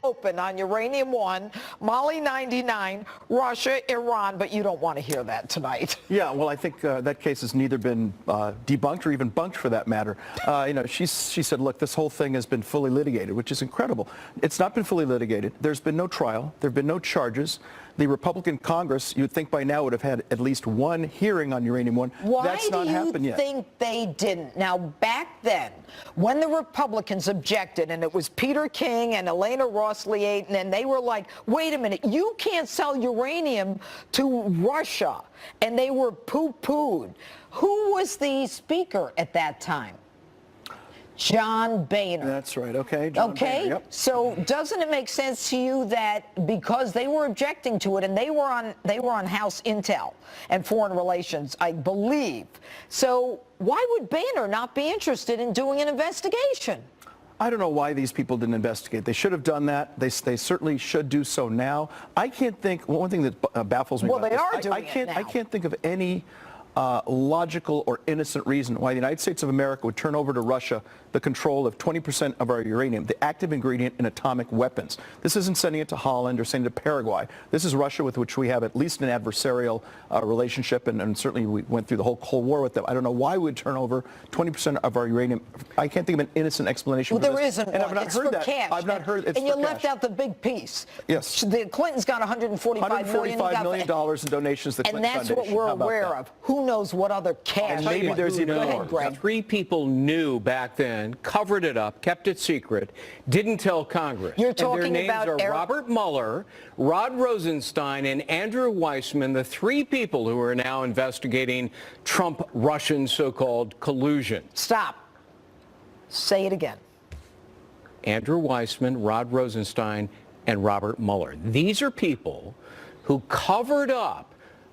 open on Uranium 1, Mali 99, Russia, Iran, but you don't want to hear that tonight. Yeah, well, I think that case has neither been debunked or even bunked for that matter. She said, look, this whole thing has been fully litigated, which is incredible. It's not been fully litigated. There's been no trial. There have been no charges. The Republican Congress, you'd think by now, would have had at least one hearing on Uranium 1. That's not happened yet. Why do you think they didn't? Now, back then, when the Republicans objected, and it was Peter King and Elena Ross-Liaton, and they were like, wait a minute, you can't sell uranium to Russia, and they were poo-pooed. Who was the speaker at that time? John Boehner. That's right. Okay. John Boehner, yep. So doesn't it make sense to you that because they were objecting to it and they were on House Intel and Foreign Relations, I believe. So why would Boehner not be interested in doing an investigation? I don't know why these people didn't investigate. They should have done that. They certainly should do so now. I can't think. One thing that baffles me. Well, about they this, are doing it now. I can't think of any logical or innocent reason why the United States of America would turn over to Russia the control of 20% of our uranium, the active ingredient in atomic weapons. This isn't sending it to Holland or sending it to Paraguay. This is Russia, with which we have at least an adversarial relationship, and certainly we went through the whole Cold War with them. I don't know why we would turn over 20% of our uranium. I can't think of an innocent explanation for this. Well, there isn't and one. I've not it's heard for that. cash. I've not heard it's and you for left cash. out the big piece. Yes. The Clintons got $145 million in donations to the Clinton Foundation. And that's what we're aware of. Who knows what other cash? And maybe there's even more. Go ahead, Greg. 3 people knew back then, covered it up, kept it secret, didn't tell Congress. You're talking and their names about are Robert Mueller, Rod Rosenstein, and Andrew Weissman, the 3 people who are now investigating Trump-Russian so-called collusion. Stop. Say it again. Andrew Weissman, Rod Rosenstein, and Robert Mueller. These are people who covered up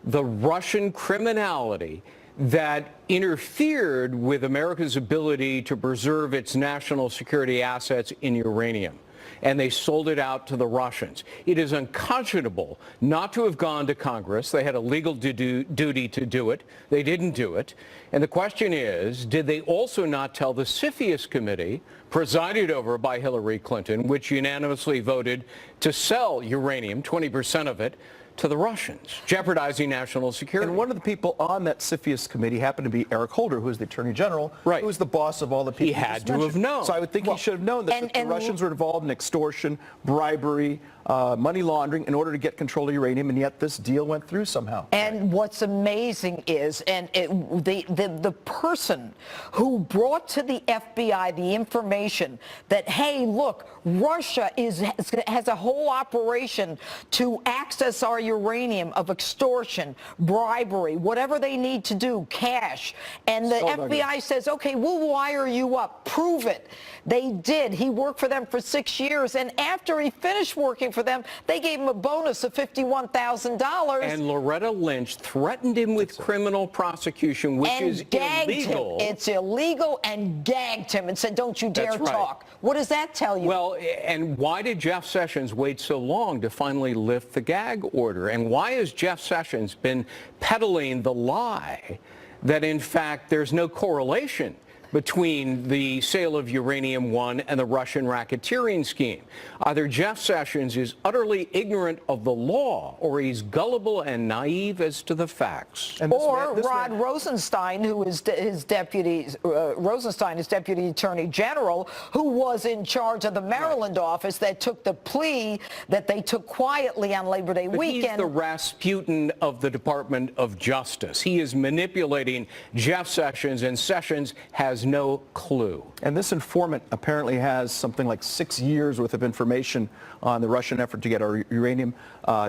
the Russian criminality that interfered with America's ability to preserve its national security assets in uranium. And they sold it out to the Russians. It is unconscionable not to have gone to Congress. They had a legal duty to do it. They didn't do it. And the question is, did they also not tell the CFIUS committee, presided over by Hillary Clinton, which unanimously voted to sell uranium, 20% of it, to the Russians, jeopardizing national security? And one of the people on that CFIUS committee happened to be Eric Holder, who is the Attorney General, right, who is the boss of all the people. He had to have known. So I would think he should have known that the Russians were involved in extortion, bribery, money laundering in order to get control of uranium, and yet this deal went through somehow. And what's amazing is, the person who brought to the FBI the information that, hey, look, Russia has a whole operation to access our uranium of extortion, bribery, whatever they need to do, cash. And the FBI says, okay, we'll wire you up. Prove it. They did. He worked for them for 6 years. And after he finished working for them, they gave him a bonus of $51,000. And Loretta Lynch threatened him with criminal prosecution, which is illegal. It's illegal, and gagged him and said, don't you dare talk. What does that tell you? Well, and why did Jeff Sessions wait so long to finally lift the gag order? And why has Jeff Sessions been peddling the lie that, in fact, there's no correlation between the sale of Uranium 1 and the Russian racketeering scheme? Either Jeff Sessions is utterly ignorant of the law, or he's gullible and naive as to the facts. And or Rod Rosenstein, who is his deputy, Rosenstein is Deputy Attorney General, who was in charge of the Maryland office that took the plea that they took quietly on Labor Day weekend. He's the Rasputin of the Department of Justice. He is manipulating Jeff Sessions, and Sessions has no clue. And this informant apparently has something like 6 years worth of information on the Russian effort to get our uranium,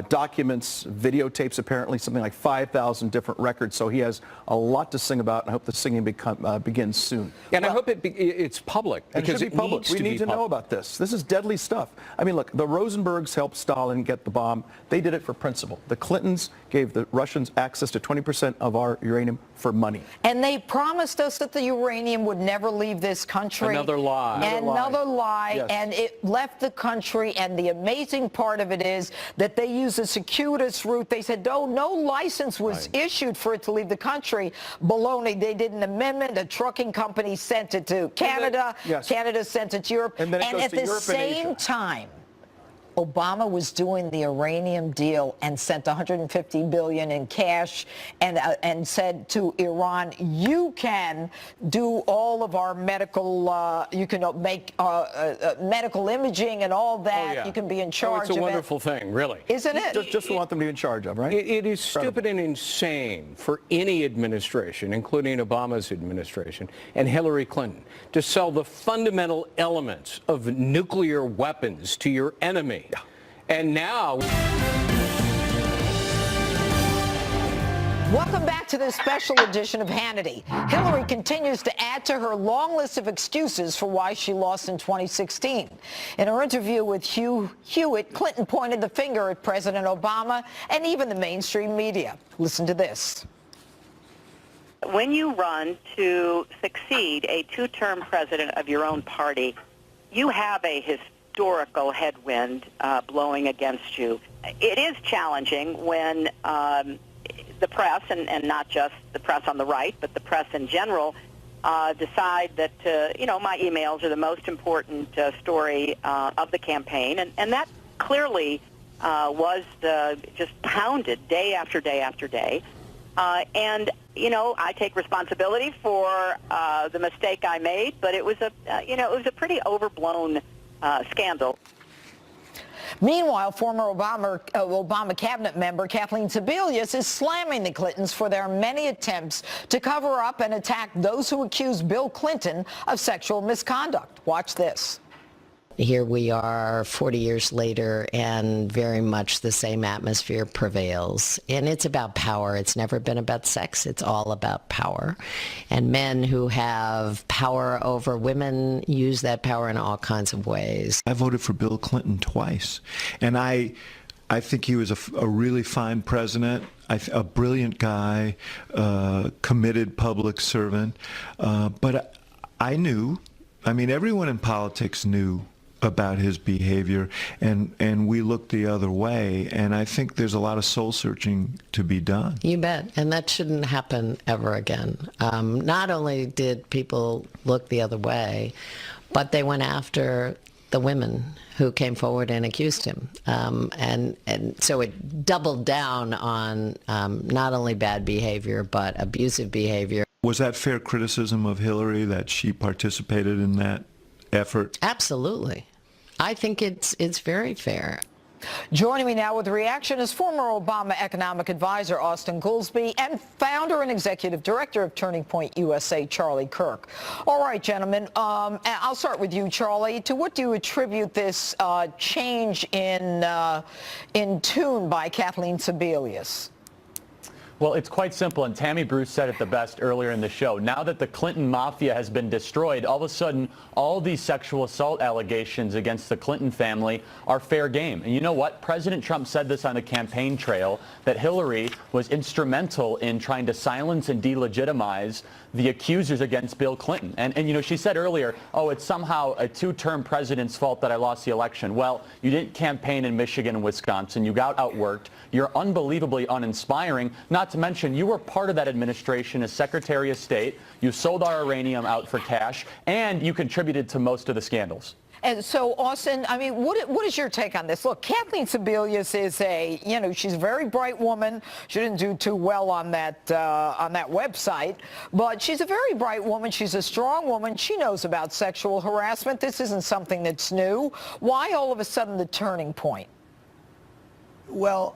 documents, videotapes, apparently something like 5,000 different records. So he has a lot to sing about, and I hope the singing begins soon. And I hope it's public, because it public. needs to be public. We need to know about this. This is deadly stuff. I mean, look, the Rosenbergs helped Stalin get the bomb. They did it for principle. The Clintons gave the Russians access to 20% of our uranium for money. And they promised us that the uranium would never leave this country. Another lie. Another lie. Yes. And it left the country. And the amazing part of it is that they used a circuitous route. They said, no license was issued for it to leave the country. Baloney. They did an amendment. A trucking company sent it to Canada. Canada sent it to Europe. And then it goes at to the Europe and same Asia. time, Obama was doing the uranium deal and sent $150 billion in cash and said to Iran, you can do all of our medical, you can make medical imaging and all that. Oh, yeah. You can be in charge of it. It's a wonderful thing, really. Isn't it? Just want them to be in charge of, right? It is stupid and insane for any administration, including Obama's administration and Hillary Clinton, to sell the fundamental elements of nuclear weapons to your enemy. Yeah. And now... Welcome back to this special edition of Hannity. Hillary continues to add to her long list of excuses for why she lost in 2016. In her interview with Hugh Hewitt, Clinton pointed the finger at President Obama and even the mainstream media. Listen to this. When you run to succeed a two-term president of your own party, you have a historical headwind blowing against you. It is challenging when the press, and not just the press on the right, but the press in general, decide that, my emails are the most important story of the campaign. And that clearly was just pounded day after day after day. And, I take responsibility for the mistake I made, but it was a pretty overblown scandal. Meanwhile, former Obama cabinet member Kathleen Sebelius is slamming the Clintons for their many attempts to cover up and attack those who accuse Bill Clinton of sexual misconduct. Watch this. Here we are 40 years later, and very much the same atmosphere prevails. And it's about power. It's never been about sex. It's all about power. And men who have power over women use that power in all kinds of ways. I voted for Bill Clinton twice, and I think he was a really fine president, a brilliant guy, committed public servant. But I knew, everyone in politics knew about his behavior, and we looked the other way, and I think there's a lot of soul searching to be done. You bet, and that shouldn't happen ever again. Not only did people look the other way, but they went after the women who came forward and accused him. And so it doubled down on not only bad behavior, but abusive behavior. Was that fair criticism of Hillary, that she participated in that effort? Absolutely. I think it's very fair. Joining me now with a reaction is former Obama economic advisor Austin Goolsbee and founder and executive director of Turning Point USA, Charlie Kirk. All right, gentlemen, I'll start with you, Charlie. To what do you attribute this change in tune by Kathleen Sebelius? Well, it's quite simple, and Tammy Bruce said it the best earlier in the show. Now that the Clinton mafia has been destroyed, all of a sudden, all these sexual assault allegations against the Clinton family are fair game. And you know what? President Trump said this on the campaign trail, that Hillary was instrumental in trying to silence and delegitimize the accusers against Bill Clinton. And she said earlier, oh, it's somehow a two-term president's fault that I lost the election. Well, you didn't campaign in Michigan and Wisconsin. You got outworked. You're unbelievably uninspiring. Not to mention, you were part of that administration as Secretary of State. You sold our uranium out for cash, and you contributed to most of the scandals. And so, Austin, what is your take on this? Look, Kathleen Sebelius is she's a very bright woman. She didn't do too well on that website, but she's a very bright woman. She's a strong woman. She knows about sexual harassment. This isn't something that's new. Why all of a sudden the turning point? Well,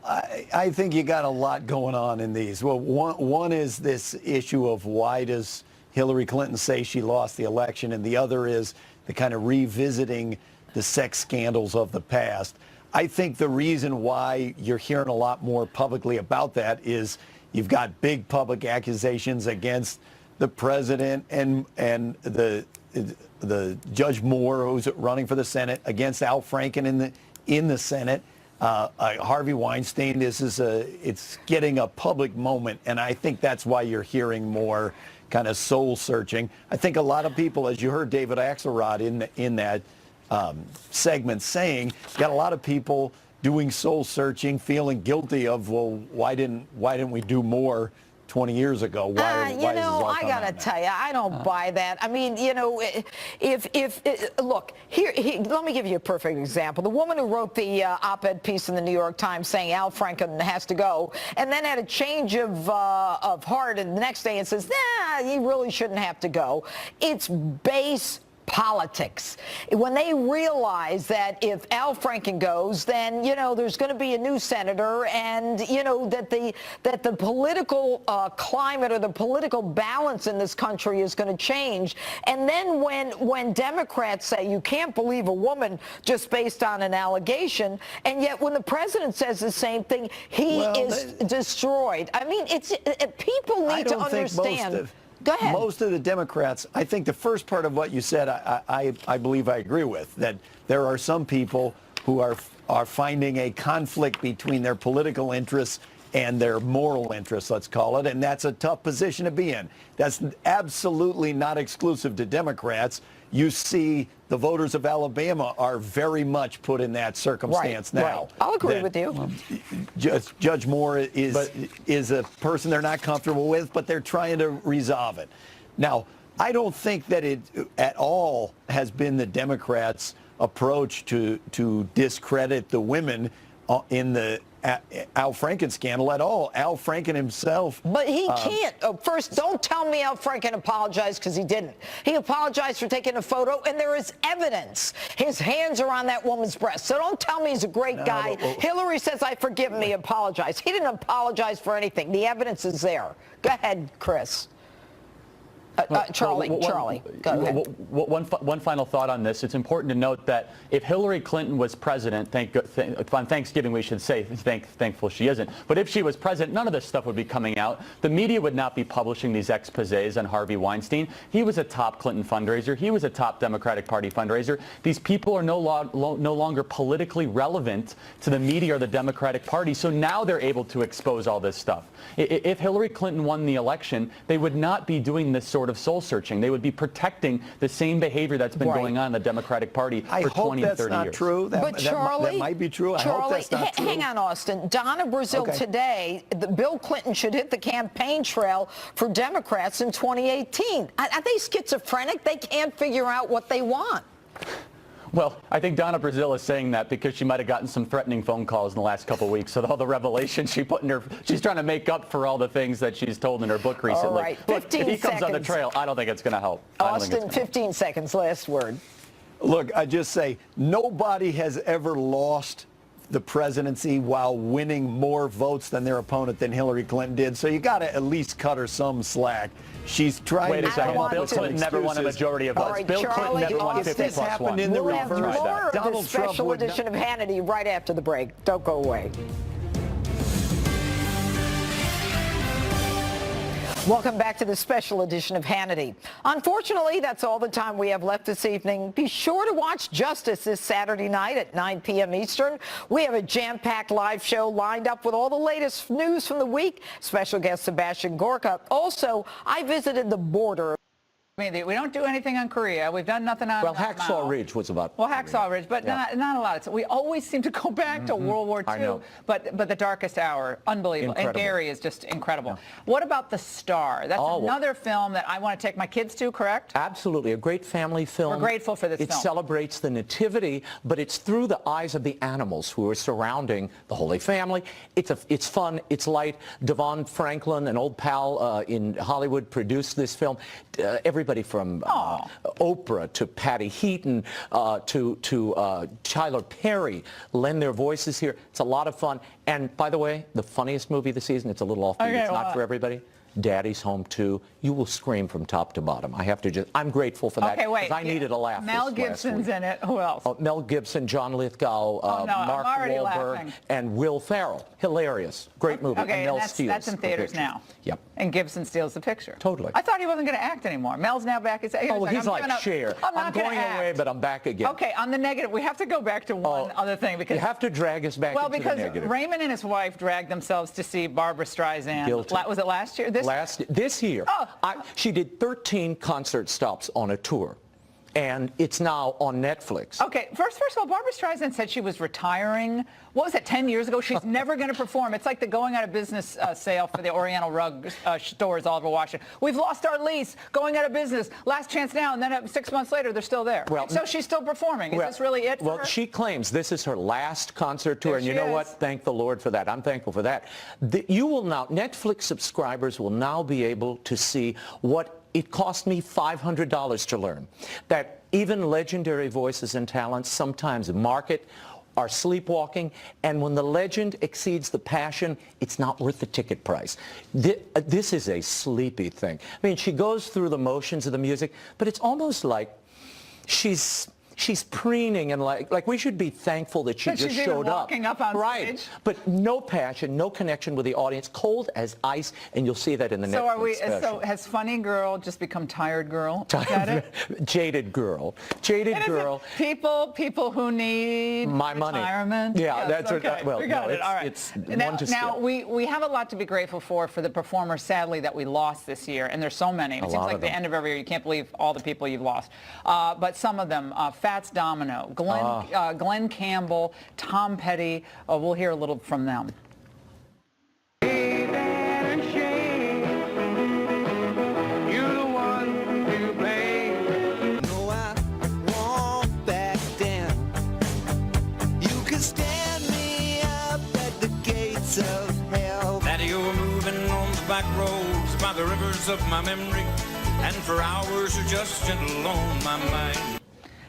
I think you got a lot going on in these. Well, one is this issue of why does Hillary Clinton say she lost the election, and the other is the kind of revisiting the sex scandals of the past. I think the reason why you're hearing a lot more publicly about that is you've got big public accusations against the president and the Judge Moore, who's running for the Senate, against Al Franken in the Senate. Harvey Weinstein, it's getting a public moment, and I think that's why you're hearing more kind of soul searching. I think a lot of people, as you heard David Axelrod in that segment saying, got a lot of people doing soul searching, feeling guilty of, well, why didn't we do more 20 years ago. Why is this all I coming gotta out now? tell you, I don't buy that. I mean, look, let me give you a perfect example. The woman who wrote the op-ed piece in the New York Times saying Al Franken has to go, and then had a change of heart, and the next day it says, nah, he really shouldn't have to go. It's base politics. When they realize that if Al Franken goes, then there's going to be a new senator, and that the political climate or the political balance in this country is going to change. And then when Democrats say you can't believe a woman just based on an allegation, and yet when the president says the same thing, he is destroyed. I mean, people need to understand. Go ahead. Most of the Democrats, I think the first part of what you said, I believe I agree with, that there are some people who are finding a conflict between their political interests and their moral interests, let's call it, and that's a tough position to be in. That's absolutely not exclusive to Democrats. You see the voters of Alabama are very much put in that circumstance now. Right. I'll agree with you. Judge Moore is a person they're not comfortable with, but they're trying to resolve it. Now, I don't think that it at all has been the Democrats' approach to discredit the women in the Al Franken scandal at all. Al Franken himself. But he can't. First, don't tell me Al Franken apologized, because he didn't. He apologized for taking a photo, and there is evidence. His hands are on that woman's breast. So don't tell me he's a great guy. Hillary says, I forgive him. He apologized. He didn't apologize for anything. The evidence is there. Go ahead, Chris. Charlie, go ahead. One final thought on this. It's important to note that if Hillary Clinton was president, on Thanksgiving we should say thankful she isn't, but if she was president, none of this stuff would be coming out. The media would not be publishing these exposés on Harvey Weinstein. He was a top Clinton fundraiser. He was a top Democratic Party fundraiser. These people are no longer politically relevant to the media or the Democratic Party, so now they're able to expose all this stuff. If Hillary Clinton won the election, they would not be doing this sort of soul searching. They would be protecting the same behavior that's been going on in the Democratic Party for 20 and 30 years. I hope that's not true. That might be true. I hope that's not true. Hang on, Austin. Donna Brazile today, Bill Clinton should hit the campaign trail for Democrats in 2018. Are they schizophrenic? They can't figure out what they want. Well, I think Donna Brazile is saying that because she might have gotten some threatening phone calls in the last couple of weeks with all the revelations she put in her. She's trying to make up for all the things that she's told in her book recently. All right, 15 Look, if he comes seconds. on the trail, I don't think it's going to help. Austin, 15 seconds, last word. Look, I just say nobody has ever lost the presidency while winning more votes than their opponent than Hillary Clinton did. So you got to at least cut her some slack. She's trying Wait a to second. Bill Clinton never won a majority of votes. Right, Bill Charlie, Clinton never won 50 this plus happened 1. in the We'll have reverse. more of the Donald Trump special would edition of Hannity right after the break. Don't go away. Welcome back to the special edition of Hannity. Unfortunately, that's all the time we have left this evening. Be sure to watch Justice this Saturday night at 9 p.m. Eastern. We have a jam-packed live show lined up with all the latest news from the week. Special guest Sebastian Gorka. Also, I visited the border. I mean, we don't do anything on Korea. We've done nothing on Hacksaw Mao. Ridge was about. Well, Hacksaw Ridge, but not a lot. We always seem to go back to World War II. I know. But the Darkest Hour, unbelievable. Incredible. And Gary is just incredible. What about The Star? That's another film that I want to take my kids to, correct? Absolutely. A great family film. We're grateful for this film. It celebrates the nativity, but it's through the eyes of the animals who are surrounding the Holy Family. It's fun. It's light. Devon Franklin, an old pal in Hollywood, produced this film. Everybody from Oprah to Patty Heaton to Tyler Perry lend their voices here. It's a lot of fun. And by the way, the funniest movie of the season, it's a little offbeat. It's not for everybody. Daddy's Home 2. You will scream from top to bottom. I have to I'm grateful for that. Okay, wait. I needed a laugh. Mel Gibson's in it. Who else? Mel Gibson, John Lithgow, Mark Wahlberg, and Will Ferrell. Hilarious. Great movie. Okay, and Mel that's in theaters now. Yep. And Gibson steals the picture. Totally. I thought he wasn't going to act anymore. Mel's now back. He's like Cher. I'm going away, but I'm back again. Okay, on the negative, we have to go back to one other thing because you have to drag us back into the negative. Because Raymond and his wife dragged themselves to see Barbra Streisand. Guilty. Was it last year? This year. Oh. She did 13 concert stops on a tour. and it's now on Netflix. Okay, first of all, Barbra Streisand said she was retiring. What was it, 10 years ago? She's never going to perform. It's like the going out of business sale for the Oriental Rug stores all over Washington. We've lost our lease, going out of business, last chance now, and then 6 months later, they're still there. Well, so she's still performing. Is this really it for her? She claims this is her last concert tour, There and you she know is. what? Thank the Lord for that. I'm thankful for that. You will now, Netflix subscribers will now be able to see what it cost me $500 to learn. That even legendary voices and talents sometimes market are sleepwalking, and when the legend exceeds the passion, it's not worth the ticket price. This is a sleepy thing. I mean, she goes through the motions of the music, but it's almost like she's preening, and like we should be thankful that she That just she's showed even walking up on right. stage. But no passion, no connection with the audience, cold as ice, and you'll see that in the So Netflix special. So has funny girl just become tired girl? Is that it? Jaded girl. Jaded And is girl. it people who need My money. retirement? Yeah, Yes, that's okay. what. Well, we got no, it. All right. it's now, one to now skip. we have a lot to be grateful for the performers, sadly, that we lost this year, and there's so many. It seems lot like of the them. end of every year, you can't believe all the people you've lost. But some of them, Fats Domino, Glenn Campbell, Tom Petty. We'll hear a little from them. Daddy, you're moving on the back roads by the rivers of my memory, and for hours you're just gentle on my mind.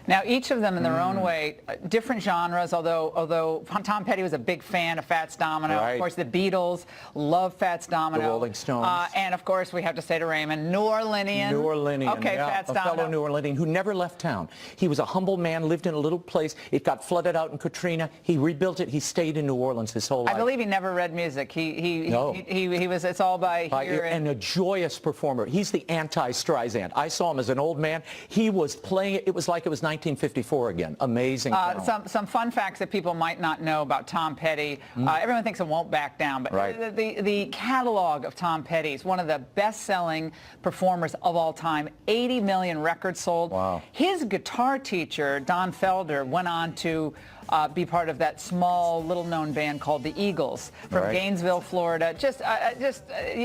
Now, each of them in their own way, different genres, although Tom Petty was a big fan of Fats Domino. Right. Of course, the Beatles love Fats Domino. The Rolling Stones. And, of course, we have to say to Raymond, New Orleanian. New Orleanian, Okay, yeah, Fats a Domino. fellow New Orleanian who never left town. He was a humble man, lived in a little place. It got flooded out in Katrina. He rebuilt it. He stayed in New Orleans his whole life. I believe he never read music. He was, it's all by ear. And a joyous performer. He's the anti-Streisand. I saw him as an old man. He was playing it. It was like it was 1954 again. Amazing. Some fun facts that people might not know about Tom Petty. Everyone thinks it won't back down, but Right. the catalog of Tom Petty is one of the best-selling performers of all time. 80 million records sold. Wow. His guitar teacher, Don Felder, went on to be part of that small, little-known band called the Eagles from Right. Gainesville, Florida. Just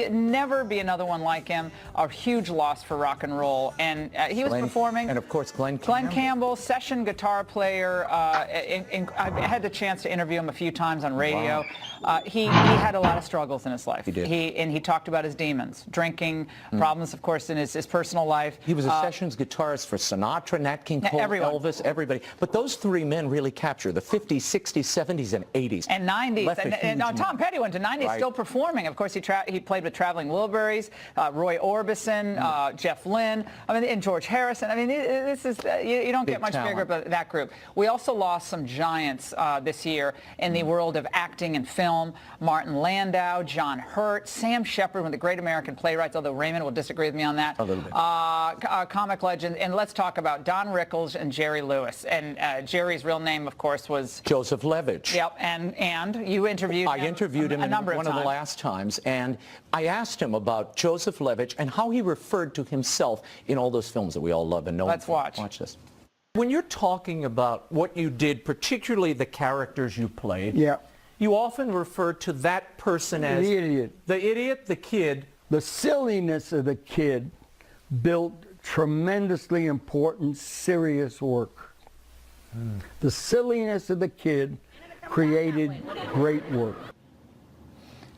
never be another one like him. A huge loss for rock and roll. And he was performing. And, of course, Glenn Campbell, session guitar player. I've had the chance to interview him a few times on radio. Wow. He had a lot of struggles in his life. He did. He talked about his demons, drinking, problems, of course, in his personal life. He was a sessions guitarist for Sinatra, Nat King Cole, everyone. Elvis, everybody. But those three men really capture the 50s, 60s, 70s, and 80s. And 90s. Left a And huge now Tom Petty went to 90s, Right. still performing. Of course, he played with Traveling Wilburys, Roy Orbison, Jeff Lynne, and George Harrison. I mean, this is you don't Big get much talent. bigger than that group. We also lost some giants this year in the world of acting and film. Martin Landau, John Hurt, Sam Shepard, one of the great American playwrights, although Raymond will disagree with me on that. A little bit. Comic legend. And let's talk about Don Rickles and Jerry Lewis. And Jerry's real name, of course, was Joseph Levitch. Yep, and you interviewed him. I interviewed him a number one of of the times. last times, and I asked him about Joseph Levitch and how he referred to himself in all those films that we all love and know. Let's watch. Watch this. When you're talking about what you did, particularly the characters you played, you often refer to that person as the idiot. The idiot, the kid. The silliness of the kid built tremendously important, serious work. The silliness of the kid created great work.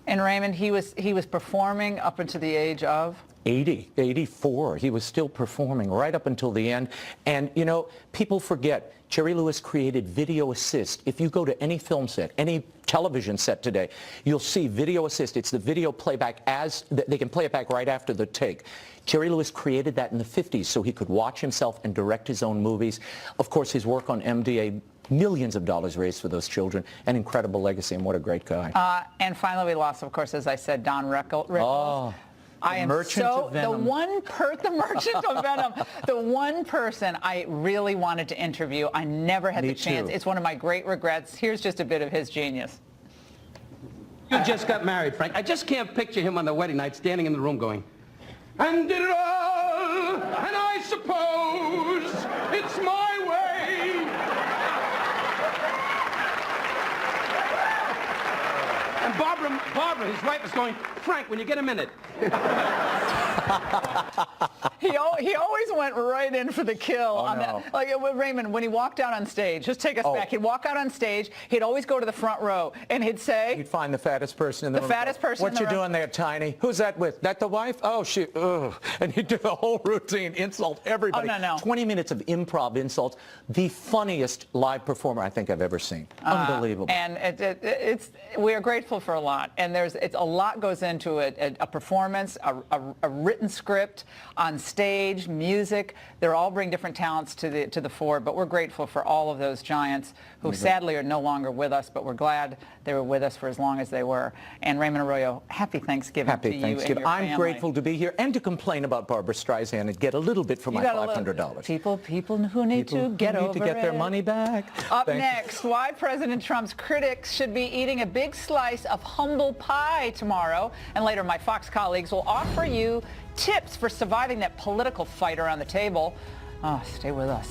And Raymond, he was performing up until the age of 80, 84. He was still performing right up until the end. And, you know, people forget, Jerry Lewis created video assist. If you go to any film set, any television set today, you'll see video assist. It's the video playback they can play it back right after the take. Jerry Lewis created that in the 50s so he could watch himself and direct his own movies. Of course, his work on MDA, millions of dollars raised for those children, an incredible legacy, and what a great guy. and finally we lost, of course, as I said, Don Rickles. Oh. I am Merchant of Venom. the Merchant of Venom, the one person I really wanted to interview. I never had the chance. Too. It's one of my great regrets. Here's just a bit of his genius. You just got married, Frank. I just can't picture him on the wedding night standing in the room going, and did it all, and I suppose And Barbara, his wife, is going, Frank, when you get a minute. He always went right in for the kill. Oh, on no. that. Like with Raymond, when he walked out on stage, just take us back. He'd walk out on stage. He'd always go to the front row, and he'd say, You'd find the fattest person in the room. The fattest person What in the you room. doing there, Tiny? Who's that with? That the wife? Oh, she, ugh. And he'd do the whole routine, insult everybody. Oh, no. 20 minutes of improv insults. The funniest live performer I think I've ever seen. Unbelievable. And we are grateful for a lot. And a lot goes into it, a performance, a written script, on stage, music. They all bring different talents to the fore, but we're grateful for all of those giants who sadly are no longer with us, but we're glad they were with us for as long as they were. And Raymond Arroyo, happy Thanksgiving to you and your family. I'm grateful to be here and to complain about Barbara Streisand and get a little bit for my $500. People who need to get over it. Need to get their money back. Up next, why President Trump's critics should be eating a big slice of humble pie tomorrow. And later, my Fox colleagues will offer you tips for surviving that political fight around the table. Stay with us.